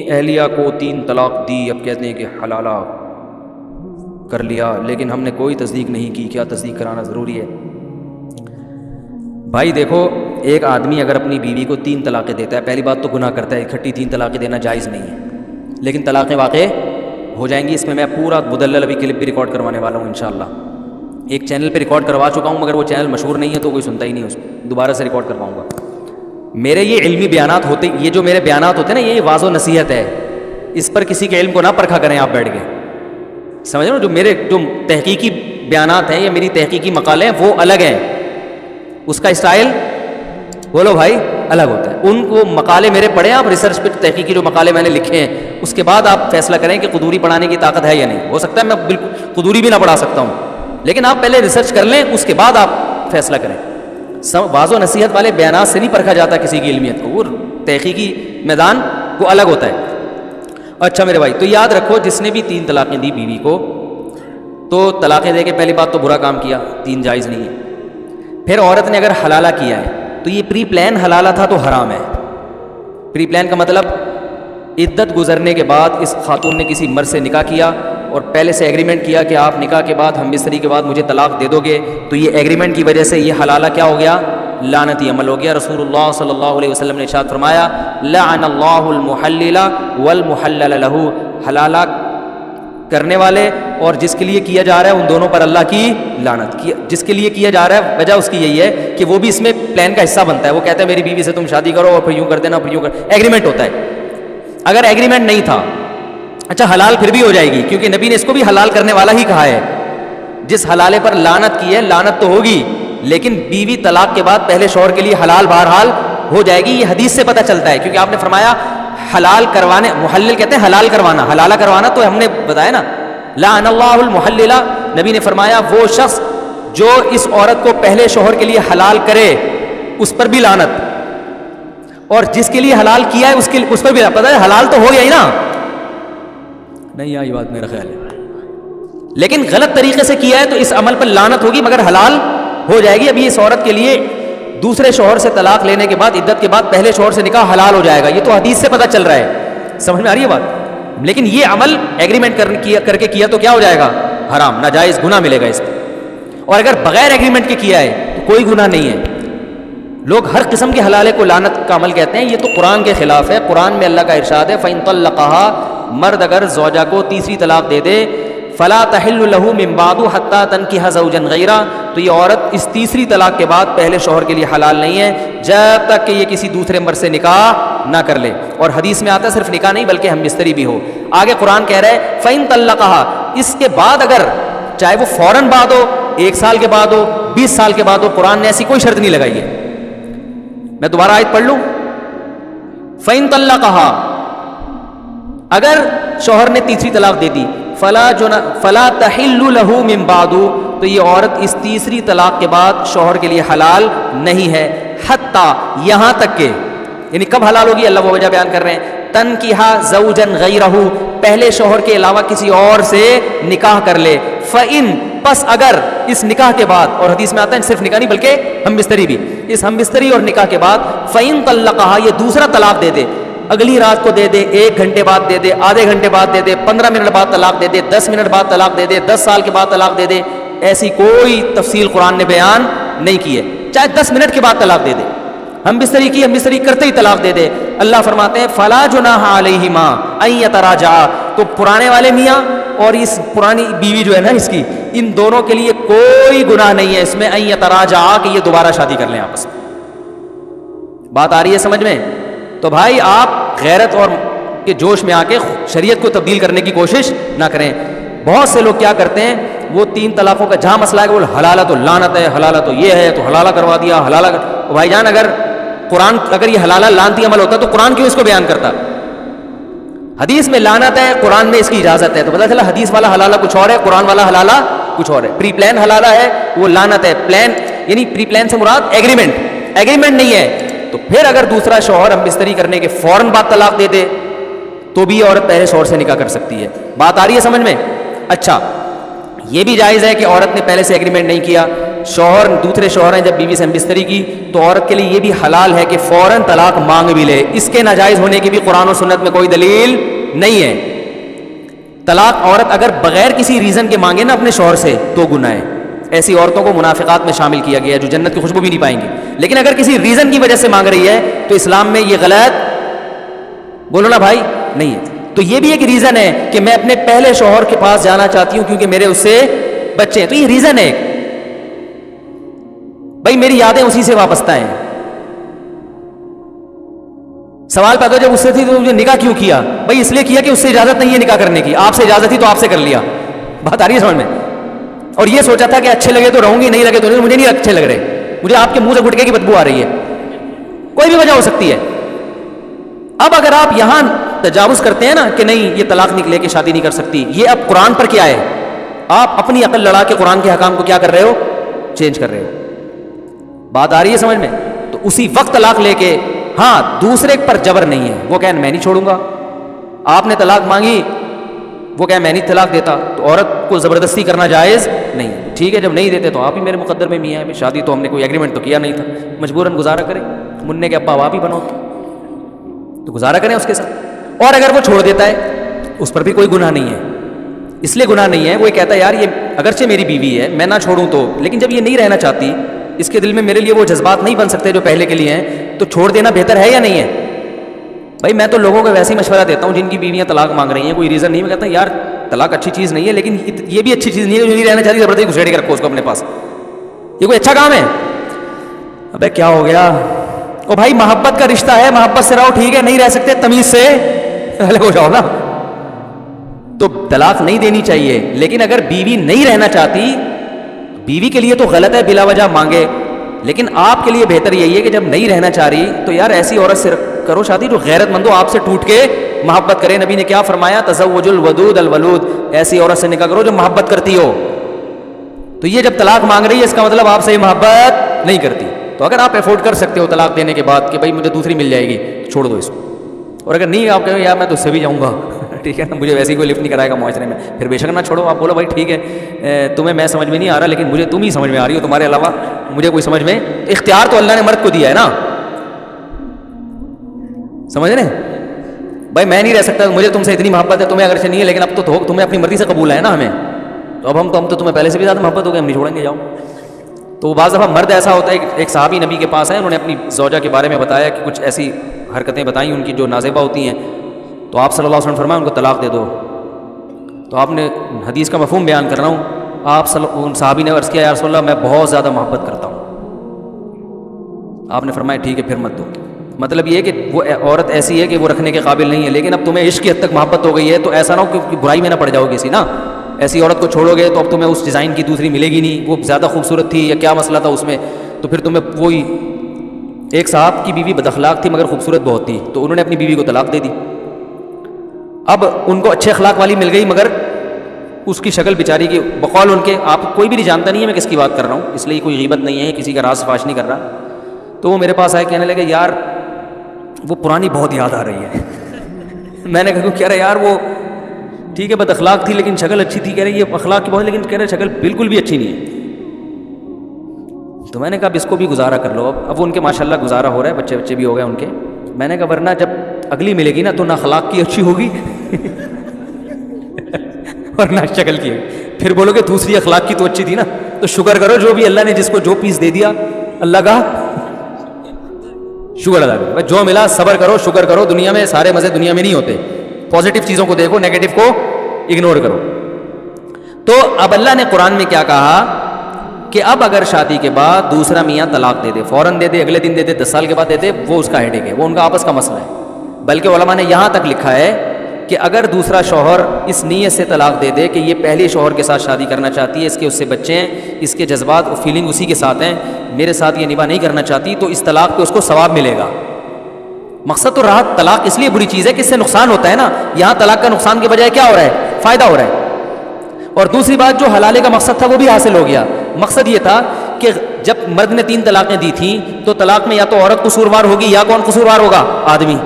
اہلیہ کو 3 طلاق دی، اب کہتے ہیں کہ حلالہ کر لیا، لیکن ہم نے کوئی تصدیق نہیں کی. کیا تصدیق کرانا ضروری ہے؟ بھائی دیکھو، ایک آدمی اگر اپنی بیوی کو 3 طلاقیں دیتا ہے، پہلی بات تو گناہ کرتا ہے، اکٹھی 3 طلاقیں دینا جائز نہیں ہے، لیکن طلاقیں واقع ہو جائیں گی. اس میں میں پورا مدلل ابھی کلپ بھی ریکارڈ کروانے والا ہوں انشاءاللہ. ایک چینل پہ ریکارڈ کروا چکا ہوں، مگر وہ چینل مشہور نہیں ہے تو کوئی سنتا ہی نہیں، اس کو دوبارہ سے ریکارڈ کرواؤں گا. میرے یہ علمی بیانات ہوتے، یہ جو میرے بیانات ہوتے ہیں نا، یہ واضح و نصیحت ہے، اس پر کسی کے علم کو نہ پرکھا کریں آپ بیٹھ کے، سمجھ رہے ہو؟ جو میرے جو تحقیقی بیانات ہیں یا میری تحقیقی مقالے ہیں وہ الگ ہیں، اس کا اسٹائل بولو بھائی الگ ہوتا ہے. ان کو مقالے میرے پڑھیں آپ، ریسرچ پہ تحقیقی جو مقالے میں نے لکھے ہیں، اس کے بعد آپ فیصلہ کریں کہ قدوری پڑھانے کی طاقت ہے یا نہیں. ہو سکتا ہے میں بالکل قدوری بھی نہ پڑھا سکتا ہوں، لیکن آپ پہلے ریسرچ کر لیں، اس کے بعد آپ فیصلہ کریں. واضح و نصیحت والے بیانات سے نہیں پرکھا جاتا کسی کی علمیت کو، وہ تحقیقی میدان وہ الگ ہوتا ہے. اچھا میرے بھائی، تو یاد رکھو، جس نے بھی 3 طلاقیں دی بیوی کو، تو طلاقیں دے کے پہلی بات تو برا کام کیا، 3 جائز نہیں ہے. پھر عورت نے اگر حلالہ کیا ہے تو یہ پری پلان حلالہ تھا تو حرام ہے. پری پلان کا مطلب عدت گزرنے کے بعد اس خاتون نے کسی مرد سے نکاح کیا اور پہلے سے ایگریمنٹ کیا کہ آپ نکاح کے بعد ہم بستری کے بعد مجھے طلاق دے دو گے، تو یہ ایگریمنٹ کی وجہ سے یہ حلالہ کیا ہو گیا؟ لعنتی عمل ہو گیا. رسول اللہ صلی اللہ علیہ وسلم نے ارشاد فرمایا، لعن اللہ المحلل والمحلل له، حلالہ کرنے والے اور جس کے لیے کیا جا رہا ہے ان دونوں پر اللہ کی لعنت. جس کے لیے کیا جا رہا ہے وجہ اس کی یہی ہے کہ وہ بھی اس میں پلان کا حصہ بنتا ہے. وہ کہتا ہے میری بیوی سے تم شادی کرو اور پھر یوں کر دینا، پھر یوں کر، ایگریمنٹ ہوتا ہے. اگر ایگریمنٹ نہیں تھا، اچھا حلال پھر بھی ہو جائے گی، کیونکہ نبی نے اس کو بھی حلال کرنے والا ہی کہا ہے. جس حلالے پر لعنت کی ہے، لعنت تو ہوگی، لیکن بیوی طلاق کے بعد پہلے شوہر کے لیے حلال بہرحال ہو جائے گی. یہ حدیث سے پتہ چلتا ہے، کیونکہ آپ نے فرمایا حلال کروانے، محلل کہتے ہیں حلال کروانا، حلالہ کروانا تو ہم نے بتایا نا، لعن اللہ المحلل، نبی نے فرمایا وہ شخص جو اس عورت کو پہلے شوہر کے لیے حلال کرے اس پر بھی لعنت، اور جس کے لیے حلال کیا ہے اس پر بھی لعنت. پتہ ہے حلال تو ہو گیا ہی نا، نہیں یہ بات میرا خیال ہے، لیکن غلط طریقے سے کیا ہے تو اس عمل پر لعنت ہوگی، مگر حلال ہو جائے گی. ابھی اس عورت کے لیے دوسرے شوہر سے طلاق لینے کے بعد، عدت کے بعد پہلے شوہر سے نکاح حلال ہو جائے گا. یہ تو حدیث سے پتہ چل رہا ہے، سمجھ میں آ رہی ہے بات؟ لیکن یہ عمل ایگریمنٹ کر کے کیا تو کیا ہو جائے گا؟ حرام، ناجائز، گناہ ملے گا اس پہ. اور اگر بغیر ایگریمنٹ کے کیا ہے تو کوئی گناہ نہیں ہے. لوگ ہر قسم کے حلالے کو لعنت کا عمل کہتے ہیں، یہ تو قرآن کے خلاف ہے. قرآن میں اللہ کا ارشاد ہے، فَإِن طَلَّقَهَا، مرد اگر زوجہ کو تیسری طلاق دے دے، فَلَا تَحِلُّ لَهُ مِن بَعْدُ حَتَّى تَنكِحَ زَوْجًا غَيْرَهُ، تو یہ عورت اس تیسری طلاق کے بعد پہلے شوہر کے لیے حلال نہیں ہے جب تک کہ یہ کسی دوسرے مرد سے نکاح نہ کر لے. اور حدیث میں آتا ہے صرف نکاح نہیں بلکہ ہم بستری بھی ہو. آگے قرآن کہہ رہا ہے فَإِن طَلَّقَهَا، اس کے بعد اگر چاہے وہ فوراً بعد ہو، 1 سال کے بعد ہو، 20 سال کے بعد ہو، قرآن نے ایسی کوئی شرط نہیں لگائی ہے. میں دوبارہ آیت پڑھ لوں، فَإِن طَلَّقَهَا، اگر شوہر نے تیسری طلاق دے دی، فلا تحل له من بعد، تو یہ عورت اس تیسری طلاق کے بعد شوہر کے لیے حلال نہیں ہے، حتی، یہاں تک کہ، یعنی کب حلال ہوگی اللہ وہ وجہ بیان کر رہے ہیں، تنکیح زوجا غیرہ، پہلے شوہر کے علاوہ کسی اور سے نکاح کر لے. فإن، پس اگر اس نکاح کے بعد، اور حدیث میں آتا ہے صرف نکاح نہیں بلکہ ہم بستری بھی، اس ہم بستری اور نکاح کے بعد فإن طلقها، یہ دوسرا طلاق دے دے، اگلی رات کو دے دے، 1 گھنٹے بعد دے دے، آدھے گھنٹے بعد دے دے، 15 منٹ بعد طلاق دے دے، 10 منٹ بعد طلاق دے دے، 10 سال کے بعد طلاق دے دے، ایسی کوئی تفصیل قرآن نے بیان نہیں کی ہے. چاہے 10 منٹ کے بعد طلاق دے دے، ہم بستری کرتے ہی طلاق دے دے، اللہ فرماتے ہیں فلا جناح علیہما ان یتراجعا، تو پرانے والے میاں اور اس پرانی بیوی جو ہے نا اس کی، ان دونوں کے لیے کوئی گناہ نہیں ہے اس میں ان یتراجعا، کہ یہ دوبارہ شادی کر لیں آپس میں. بات آ رہی ہے سمجھ میں؟ تو بھائی آپ غیرت اور کے جوش میں آ کے شریعت کو تبدیل کرنے کی کوشش نہ کریں. بہت سے لوگ کیا کرتے ہیں، وہ 3 طلاقوں کا جہاں مسئلہ ہے کہ وہ حلالہ تو لعنت ہے، حلالہ تو یہ ہے، تو حلالہ کروا دیا، حلالہ بھائی جان، اگر یہ حلالہ لعنتی عمل ہوتا تو قرآن کیوں اس کو بیان کرتا؟ حدیث میں لعنت ہے، قرآن میں اس کی اجازت ہے، تو پتہ چلا حدیث والا حلالہ کچھ اور ہے، قرآن والا حلالہ کچھ اور ہے. پری پلان حلالہ ہے وہ لعنت ہے. پلان یعنی پری پلان سے مراد ایگریمنٹ نہیں ہے. تو پھر اگر دوسرا شوہر ہم بستری کرنے کے فوراً بعد طلاق دے دے تو بھی عورت پہلے شوہر سے نکاح کر سکتی ہے. بات آ رہی ہے سمجھ میں؟ اچھا، یہ بھی جائز ہے کہ عورت نے پہلے سے ایگریمنٹ نہیں کیا، شوہر دوسرے شوہر ہیں جب بیوی سے ہم بستری کی تو عورت کے لیے یہ بھی حلال ہے کہ فوراً طلاق مانگ بھی لے. اس کے ناجائز ہونے کی بھی قرآن و سنت میں کوئی دلیل نہیں ہے. طلاق عورت اگر بغیر کسی ریزن کے مانگے نا اپنے شوہر سے تو گناہ ہے. ایسی عورتوں کو منافقات میں شامل کیا گیا ہے جو جنت کی خوشبو بھی نہیں پائیں گی. لیکن اگر کسی ریزن کی وجہ سے مانگ رہی ہے تو اسلام میں یہ غلط بولو نا بھائی نہیں ہے. تو یہ بھی ایک ریزن ہے کہ میں اپنے پہلے شوہر کے پاس جانا چاہتی ہوں کیونکہ میرے اس سے بچے ہیں. تو یہ ریزن ہے بھائی, میری یادیں اسی سے وابستہ ہیں. سوال پیدا جب اس سے تھی تو مجھے نکاح کیوں کیا؟ بھائی اس لیے کیا کہ اس سے اجازت نہیں ہے نکاح کرنے کی, آپ سے اجازت تھی تو آپ سے کر لیا. بات آ رہی ہے سمجھ میں؟ اور یہ سوچا تھا کہ اچھے لگے تو رہوں گی, نہیں لگے تو نہیں, مجھے نہیں اچھے لگ رہے, مجھے آپ کے منہ سے گٹکے کی بدبو آ رہی ہے. کوئی بھی وجہ ہو سکتی ہے. اب اگر آپ یہاں تجاوز کرتے ہیں نا کہ نہیں یہ طلاق لے کے شادی نہیں کر سکتی, یہ اب قرآن پر کیا ہے؟ آپ اپنی عقل لڑا کے قرآن کے حکام کو کیا کر رہے ہو؟ چینج کر رہے ہو. بات آ رہی ہے سمجھ میں؟ تو اسی وقت طلاق لے کے, ہاں دوسرے پر جبر نہیں ہے, وہ کہیں میں نہیں چھوڑوں گا. آپ نے طلاق مانگی, وہ کہیں میں نہیں طلاق دیتا, تو عورت کو زبردستی کرنا جائز نہیں. ٹھیک ہے جب نہیں دیتے تو آپ ہی میرے مقدر میں میاں ہے, شادی تو ہم نے کوئی ایگریمنٹ تو کیا نہیں تھا, مجبوراً گزارا کریں. منع کے ابا آپ ہی بنو تو گزارا کریں اس کے ساتھ. اور اگر وہ چھوڑ دیتا ہے اس پر بھی کوئی گناہ نہیں ہے. اس لیے گناہ نہیں ہے, وہ کہتا ہے یار یہ اگرچہ میری بیوی ہے, میں نہ چھوڑوں تو, لیکن جب یہ نہیں رہنا چاہتی, اس کے دل میں میرے لیے وہ جذبات نہیں بن سکتے جو پہلے کے لیے ہیں, تو چھوڑ دینا بہتر ہے یا نہیں ہے؟ بھائی میں تو لوگوں کو ویسے ہی مشورہ دیتا ہوں جن کی بیویاں طلاق مانگ رہی ہیں, کوئی ریزن نہیں. میں کہتا ہوں یار طلاق اچھی چیز نہیں ہے, لیکن یہ بھی اچھی چیز نہیں ہے جو نہیں رہنا چاہتی زبردستی گھسیڑ کے رکھو اس کو اپنے پاس. یہ کوئی اچھا کام ہے؟ ابے کیا ہو گیا؟ او بھائی محبت کا رشتہ ہے, محبت سے رہو, ٹھیک ہے, نہیں رہ سکتے تمیز سے الگ ہو جاؤ نا. تو طلاق نہیں دینی چاہیے, لیکن اگر بیوی نہیں رہنا چاہتی, بیوی کے لیے تو غلط ہے بلا وجہ مانگے, لیکن آپ کے لیے بہتر یہی ہے کہ جب نہیں رہنا چاہ رہی تو یار ایسی عورت سے کرو شادی جو غیرت مند ہو, آپ سے ٹوٹ کے محبت کرے. نبی نے کیا فرمایا؟ تزوج الودود الولود, ایسی عورت سے نکاح کرو جو محبت کرتی ہو. تو یہ جب طلاق مانگ رہی ہے اس کا مطلب آپ سے یہ محبت نہیں کرتی. تو اگر آپ افورڈ کر سکتے ہو طلاق دینے کے بعد کہ بھائی مجھے دوسری مل جائے گی, چھوڑ دو اس کو. اور اگر نہیں آپ کہیں یار میں تو اس سے بھی جاؤں گا, ٹھیک ہے نا, مجھے ویسے ہی کوئی لفٹ نہیں کرائے گا معاشرے میں, پھر بے شک نہ چھوڑو. آپ بولو بھائی ٹھیک ہے تمہیں میں سمجھ میں نہیں آ رہا, لیکن مجھے تم ہی سمجھ میں آ رہی ہو, تمہارے علاوہ مجھے کوئی سمجھ میں. اختیار تو اللہ نے مرد کو دیا ہے نا, سمجھ رہے بھائی میں نہیں رہ سکتا, مجھے تم سے اتنی محبت ہے, تمہیں اگرچہ نہیں ہے لیکن اب تو تمہیں اپنی مرضی سے قبول ہے نا ہمیں, تو اب ہم تو تمہیں پہلے سے بھی زیادہ محبت ہو گئی, ہم نہیں چھوڑیں گے, جاؤ. تو بعض دفعہ مرد ایسا ہوتا ہے, ایک صحابی نبی کے پاس ہے, انہوں نے اپنی زوجہ کے بارے میں بتایا کہ کچھ ایسی حرکتیں بتائیں ان کی جو نازیبہ ہوتی ہیں, تو آپ صلی اللہ علیہ وسلم فرمایا ان کو طلاق دے دو. تو آپ نے حدیث کا مفہوم بیان کر رہا ہوں, آپ ان صحابی نے عرض کیا یا رسول اللہ میں بہت زیادہ محبت کرتا ہوں. آپ نے فرمایا ٹھیک ہے پھر مت دو. مطلب یہ کہ وہ عورت ایسی ہے کہ وہ رکھنے کے قابل نہیں ہے, لیکن اب تمہیں عشق کی حد تک محبت ہو گئی ہے, تو ایسا نہ ہو کہ برائی میں نہ پڑ جاؤ کسی نا. ایسی عورت کو چھوڑو گے تو اب تمہیں اس ڈیزائن کی دوسری ملے گی نہیں, وہ زیادہ خوبصورت تھی یا کیا مسئلہ تھا اس میں, تو پھر تمہیں وہی. ایک صاحب کی بیوی بد اخلاق تھی مگر خوبصورت بہت تھی, تو انہوں نے اپنی بیوی کو طلاق دے دی. اب ان کو اچھے اخلاق والی مل گئی مگر اس کی شکل بیچاری کی بقول ان کے, آپ کوئی بھی نہیں جانتا نہیں ہے میں کس کی بات کر رہا ہوں, اس لیے کوئی غیبت نہیں ہے, کسی کا راز فاش نہیں کر رہا. تو وہ میرے پاس آئے, کہنے لگے یار وہ پرانی بہت یاد آ رہی ہے. میں نے کہا کہہ رہے یار وہ ٹھیک ہے بد اخلاق تھی لیکن شکل اچھی تھی. کہہ رہے یہ اخلاق کی بہت, لیکن کہہ رہے شکل بالکل بھی اچھی نہیں ہے. تو میں نے کہا اب اس کو بھی گزارا کر لو. اب ان کے ماشاءاللہ گزارا ہو رہا ہے, بچے بھی ہو گئے ان کے. میں نے کہا ورنہ جب اگلی ملے گی نا تو نہ اخلاق کی اچھی ہوگی اور نہ شکل کی, پھر بولو کہ دوسری اخلاق کی تو اچھی تھی نا. تو شکر کرو جو بھی اللہ نے جس کو جو پیس دے دیا, اللہ کا شکر ادا کرو. جو ملا صبر کرو, شکر کرو. دنیا میں سارے مزے دنیا میں نہیں ہوتے, پازیٹیو چیزوں کو دیکھو, نیگیٹو کو اگنور کرو. تو اب اللہ نے قرآن میں کیا کہا کہ اب اگر شادی کے بعد دوسرا میاں طلاق دے دے, فوراً دے دے, اگلے دن دے دے, 10 سال کے بعد دے دے, وہ اس کا ہیڈیک ہے, وہ ان کا آپس کا مسئلہ ہے. بلکہ علماء نے یہاں تک لکھا ہے کہ اگر دوسرا شوہر اس نیت سے طلاق دے دے کہ یہ پہلے شوہر کے ساتھ شادی کرنا چاہتی ہے, اس کے اس سے بچے ہیں, اس کے جذبات اور فیلنگ اسی کے ساتھ ہیں, میرے ساتھ یہ نباہ نہیں کرنا چاہتی, تو اس طلاق پہ اس کو ثواب ملے گا. مقصد تو رہا طلاق اس لیے بری چیز ہے کہ اس سے نقصان ہوتا ہے نا. یہاں طلاق کا نقصان کے بجائے کیا ہو رہا ہے, فائدہ ہو رہا ہے. اور دوسری بات جو حلالے کا مقصد تھا وہ بھی حاصل ہو گیا. مقصد یہ تھا کہ جب مرد نے 3 طلاقیں دی تھیں تو طلاق میں یا تو عورت قصوروار ہوگی یا کون قصوروار ہوگا, آدمی.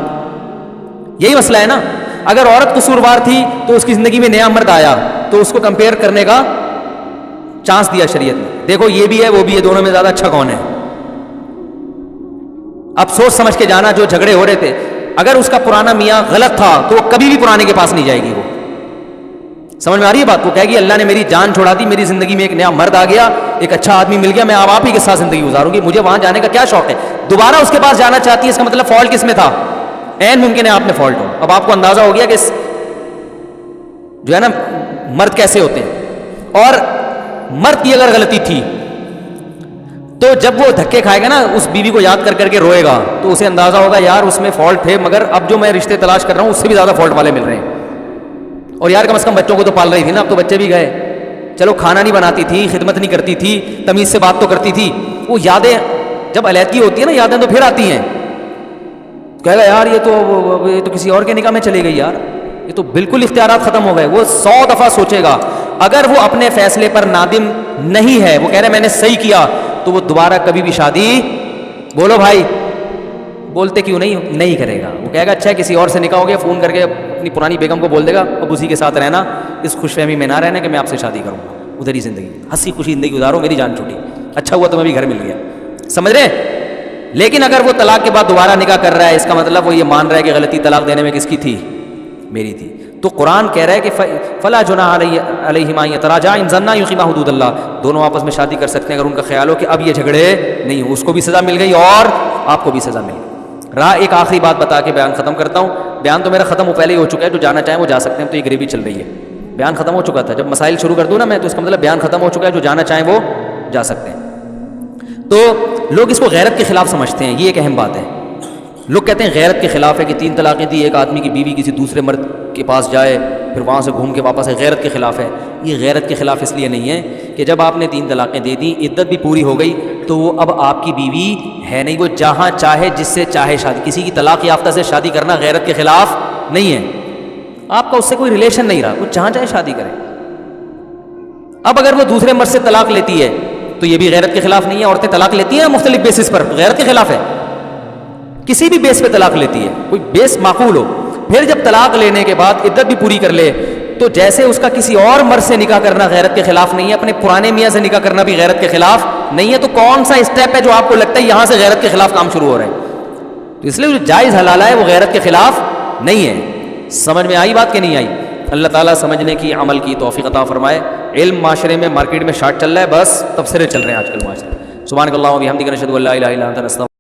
یہی مسئلہ ہے نا. اگر عورت قصوروار تھی تو اس کی زندگی میں نیا مرد آیا تو اس کو کمپیئر کرنے کا چانس دیا شریعت نے, دیکھو یہ بھی ہے وہ بھی ہے, دونوں میں زیادہ اچھا کون ہے. اب سوچ سمجھ کے جانا, جو جھگڑے ہو رہے تھے, اگر اس کا پرانا میاں غلط تھا تو وہ کبھی بھی پرانے کے پاس نہیں جائے گی. وہ سمجھ میں آ رہی ہے بات؟ وہ کہے گی اللہ نے میری جان چھوڑا دی, میری زندگی میں ایک نیا مرد آ گیا, ایک اچھا آدمی مل گیا, میں اب آپ ہی کے ساتھ زندگی گزاروں گی, مجھے وہاں جانے کا کیا شوق ہے. دوبارہ اس کے پاس جانا چاہتی ہے, اس کا مطلب فالٹ کس میں تھا؟ عین ممکن ہے آپ میں فالٹ ہو. اب آپ کو اندازہ ہو گیا کہ جو ہے نا مرد کیسے ہوتے ہیں. اور مرد کی اگر غلطی تھی تو جب وہ دھکے کھائے گا نا, اس بیوی کو یاد کر کر کے روئے گا, تو اسے اندازہ ہوگا یار اس میں فالٹ تھے, مگر اب جو میں رشتے تلاش کر رہا ہوں اس سے بھی زیادہ فالٹ والے مل رہے ہیں. اور یار کم از کم بچوں کو تو پال رہی تھی نا, اب تو بچے بھی گئے, چلو کھانا نہیں بناتی تھی, خدمت نہیں کرتی تھی, تمیز سے بات تو کرتی تھی. وہ یادیں جب علیحدگی ہوتی ہے نا, یادیں تو پھر آتی ہیں. کہے گا یار یہ تو کسی اور کے نکاح میں چلی گئی, یار یہ تو بالکل اختیارات ختم ہو گئے. وہ 100 دفعہ سوچے گا. اگر وہ اپنے فیصلے پر نادم نہیں ہے, وہ کہہ رہے میں نے صحیح کیا, تو وہ دوبارہ کبھی بھی شادی, بولو بھائی, بولتے کیوں نہیں کرے گا. وہ کہے گا اچھا کسی اور سے نکاح ہو گیا, فون کر کے اپنی پرانی بیگم کو بول دے گا اب اسی کے ساتھ رہنا, اس خوش فہمی میں نہ رہنا کہ میں آپ سے شادی کروں گا, ادھر ہی زندگی ہنسی خوشی زندگی گزارو, میری جان چھوٹی, اچھا ہوا تمہیں بھی گھر مل گیا. سمجھ رہے؟ لیکن اگر وہ طلاق کے بعد دوبارہ نکاح کر رہا ہے, اس کا مطلب وہ یہ مان رہا ہے کہ غلطی طلاق دینے میں کس کی تھی؟ میری تھی. تو قرآن کہہ رہا ہے کہ فلا جناح علیہما یتراجعا ان ظنا یقیما حدود اللہ, دونوں آپس میں شادی کر سکتے ہیں اگر ان کا خیال ہو کہ اب یہ جھگڑے نہیں ہوں. اس کو بھی سزا مل گئی اور آپ کو بھی سزا مل گئی. ایک آخری بات بتا کے بیان ختم کرتا ہوں. بیان تو میرا ختم ہو پہلے ہی ہو چکا ہے, جو جانا چاہیں وہ جا سکتے ہیں. تو یہ گریوی چل رہی ہے, بیان ختم ہو چکا تھا. جب مسائل شروع کر دوں نا میں, تو اس کا مطلب بیان ختم ہو چکا ہے, جو جانا چاہیں وہ جا سکتے ہیں. تو لوگ اس کو غیرت کے خلاف سمجھتے ہیں, یہ ایک اہم بات ہے. لوگ کہتے ہیں غیرت کے خلاف ہے کہ 3 طلاقیں دی, ایک آدمی کی بیوی کسی دوسرے مرد کے پاس جائے, پھر وہاں سے گھوم کے واپس ہے, غیرت کے خلاف ہے. یہ غیرت کے خلاف اس لیے نہیں ہے کہ جب آپ نے 3 طلاقیں دے دیں, عدت بھی پوری ہو گئی, تو وہ اب آپ کی بیوی ہے نہیں. وہ جہاں چاہے جس سے چاہے شادی, کسی کی طلاق یافتہ سے شادی کرنا غیرت کے خلاف نہیں ہے. آپ کا اس سے کوئی ریلیشن نہیں رہا, وہ جہاں چاہے شادی کرے. اب اگر وہ دوسرے مرد سے طلاق لیتی ہے تو یہ بھی غیرت کے خلاف نہیں ہے. عورتیں طلاق لیتی ہیں مختلف بیسس پر, غیرت کے خلاف ہے. کسی بھی بیس پہ طلاق لیتی ہے, کوئی بیس معقول ہو. پھر جب طلاق لینے کے بعد عدت بھی پوری کر لے, تو جیسے اس کا کسی اور مرد سے نکاح کرنا غیرت کے خلاف نہیں ہے, اپنے پرانے میاں سے نکاح کرنا بھی غیرت کے خلاف نہیں ہے. تو کون سا اسٹیپ ہے جو آپ کو لگتا ہے یہاں سے غیرت کے خلاف کام شروع ہو رہا ہے؟ تو اس لیے جو جائز حلال ہے وہ غیرت کے خلاف نہیں ہے. سمجھ میں آئی بات کہ نہیں آئی؟ اللہ تعالیٰ سمجھنے کی, عمل کی توفیق عطا فرمائے. علم معاشرے میں, مارکیٹ میں شارٹ چل رہا ہے, بس تبصرے چل رہے ہیں آج کل معاشرے. سبحانک اللہم و بحمدک نشہد ان لا الہ الا انت نستغفرک.